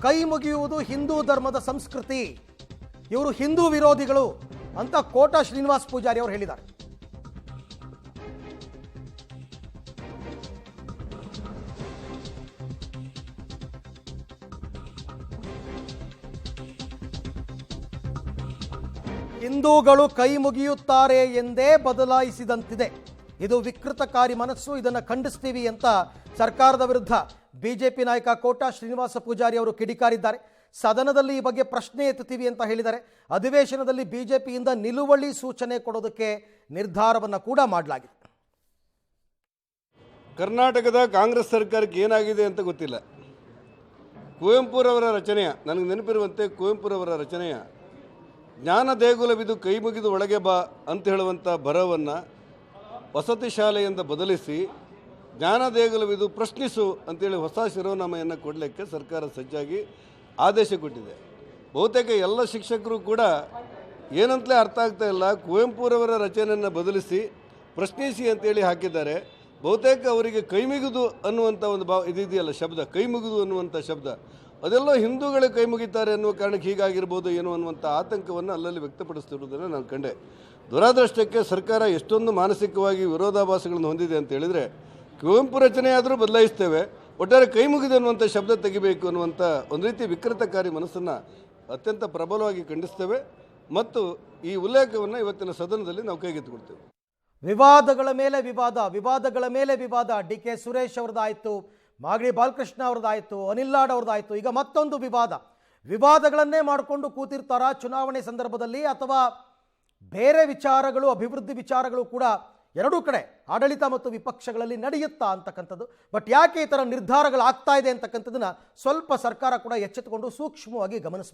ಕೈ ಮುಗಿಯುವುದು ಹಿಂದೂ ಧರ್ಮದ ಸಂಸ್ಕೃತಿ, ಇವರು ಹಿಂದೂ ವಿರೋಧಿಗಳು ಅಂತ ಕೋಟಾ ಶ್ರೀನಿವಾಸ್ ಪೂಜಾರಿ ಅವರು ಹೇಳಿದ್ದಾರೆ. ಹಿಂದೂಗಳು ಕೈ ಮುಗಿಯುತ್ತಾರೆ ಎಂದೇ ಬದಲಾಯಿಸಿದಂತಿದೆ. ಇದು ವಿಕೃತಕಾರಿ ಮನಸ್ಸು, ಇದನ್ನು ಖಂಡಿಸ್ತೀವಿ ಅಂತ ಸರ್ಕಾರದ ವಿರುದ್ಧ ಬಿಜೆಪಿ ನಾಯಕ ಕೋಟಾ ಶ್ರೀನಿವಾಸ ಪೂಜಾರಿ ಅವರು ಕಿಡಿಕಾರಿದ್ದಾರೆ. ಸದನದಲ್ಲಿ ಈ ಬಗ್ಗೆ ಪ್ರಶ್ನೆ ಎತ್ತುತ್ತೀವಿ ಅಂತ ಹೇಳಿದ್ದಾರೆ. ಅಧಿವೇಶನದಲ್ಲಿ ಬಿಜೆಪಿಯಿಂದ ನಿಲುವಳಿ ಸೂಚನೆ ಕೊಡೋದಕ್ಕೆ ನಿರ್ಧಾರವನ್ನು ಕೂಡ ಮಾಡಲಾಗಿದೆ. ಕರ್ನಾಟಕದ ಕಾಂಗ್ರೆಸ್ ಸರ್ಕಾರಕ್ಕೆ ಏನಾಗಿದೆ ಅಂತ ಗೊತ್ತಿಲ್ಲ. ಕುವೆಂಪುರವರ ರಚನೆಯ, ನನಗೆ ನೆನಪಿರುವಂತೆ ಕುವೆಂಪುರವರ ರಚನೆಯ ಜ್ಞಾನ ದೇಗುಲವಿದು ಕೈ ಮುಗಿದು ಒಳಗೆ ಬಾ ಅಂತ ಹೇಳುವಂಥ ಬರಹವನ್ನು ವಸತಿ ಶಾಲೆಯಿಂದ ಬದಲಿಸಿ ಜ್ಞಾನ ದೇಗುಲವಿದು ಪ್ರಶ್ನಿಸು ಅಂತೇಳಿ ಹೊಸ ಶಿರೋನಾಮೆಯನ್ನು ಕೊಡಲಿಕ್ಕೆ ಸರ್ಕಾರ ಸಜ್ಜಾಗಿ ಆದೇಶ ಕೊಟ್ಟಿದೆ. ಬಹುತೇಕ ಎಲ್ಲ ಶಿಕ್ಷಕರು ಕೂಡ ಏನಂತಲೇ ಅರ್ಥ ಆಗ್ತಾ ಇಲ್ಲ, ಕುವೆಂಪುರವರ ರಚನೆಯನ್ನು ಬದಲಿಸಿ ಪ್ರಶ್ನಿಸಿ ಅಂತೇಳಿ ಹಾಕಿದ್ದಾರೆ. ಬಹುತೇಕ ಅವರಿಗೆ ಕೈ ಮುಗಿದು ಅನ್ನುವಂಥ ಒಂದು ಇದೆಯಲ್ಲ ಶಬ್ದ, ಕೈ ಮುಗಿದು ಅನ್ನುವಂಥ ಶಬ್ದ, ಅದೆಲ್ಲೋ ಹಿಂದೂಗಳೇ ಕೈ ಮುಗಿತಾರೆ ಅನ್ನುವ ಕಾರಣಕ್ಕೆ ಹೀಗಾಗಿರ್ಬೋದು ಏನೋ ಅನ್ನುವಂಥ ಆತಂಕವನ್ನು ಅಲ್ಲಲ್ಲಿ ವ್ಯಕ್ತಪಡಿಸ್ತಿರೋದನ್ನು ನಾನು ಕಂಡೆ. ದುರಾದೃಷ್ಟಕ್ಕೆ ಸರ್ಕಾರ ಎಷ್ಟೊಂದು ಮಾನಸಿಕವಾಗಿ ವಿರೋಧಾಭಾಸಗಳನ್ನು ಹೊಂದಿದೆ ಅಂತ ಹೇಳಿದರೆ, ಕುವೆಂಪು ರಚನೆ ಆದರೂ ಬದಲಾಯಿಸ್ತೇವೆ, ಒಟ್ಟಾರೆ ಕೈ ಮುಗಿದು ಅನ್ನುವಂಥ ಶಬ್ದ ತೆಗಿಬೇಕು ಅನ್ನುವಂಥ ಒಂದು ರೀತಿ ವಿಕೃತಕಾರಿ ಮನಸ್ಸನ್ನು ಅತ್ಯಂತ ಪ್ರಬಲವಾಗಿ ಖಂಡಿಸ್ತೇವೆ ಮತ್ತು ಈ ಉಲ್ಲೇಖವನ್ನು ಇವತ್ತಿನ ಸದನದಲ್ಲಿ ನಾವು ಕೈಗೆತ್ತಿಕೊಳ್ತೇವೆ. ವಿವಾದಗಳ ಮೇಲೆ ವಿವಾದ, ವಿವಾದಗಳ ಮೇಲೆ ವಿವಾದ. ಡಿ ಕೆ ಸುರೇಶ್ ಅವ್ರದ್ದಾಯಿತು, ಮಾಗಡಿ ಬಾಲಕೃಷ್ಣ ಅವ್ರದ್ದಾಯಿತು, ಅನಿಲ್ ಲಾಡ್ ಅವ್ರದ್ದಾಯಿತು, ಈಗ ಮತ್ತೊಂದು ವಿವಾದ. ವಿವಾದಗಳನ್ನೇ ಮಾಡಿಕೊಂಡು ಕೂತಿರ್ತಾರ ಚುನಾವಣೆ ಸಂದರ್ಭದಲ್ಲಿ, ಅಥವಾ ಬೇರೆ ವಿಚಾರಗಳು, ಅಭಿವೃದ್ಧಿ ವಿಚಾರಗಳು ಕೂಡ ಎರಡೂ ಕಡೆ ಆಡಳಿತ ಮತ್ತು ವಿಪಕ್ಷಗಳಲ್ಲಿ ನಡೆಯುತ್ತಾ ಅಂತಕ್ಕಂಥದ್ದು. ಬಟ್ ಯಾಕೆ ಈ ಥರ ನಿರ್ಧಾರಗಳಾಗ್ತಾ ಇದೆ ಅಂತಕ್ಕಂಥದ್ದನ್ನು ಸ್ವಲ್ಪ ಸರ್ಕಾರ ಕೂಡ ಎಚ್ಚೆತ್ತುಕೊಂಡು ಸೂಕ್ಷ್ಮವಾಗಿ ಗಮನಿಸಬೇಕು.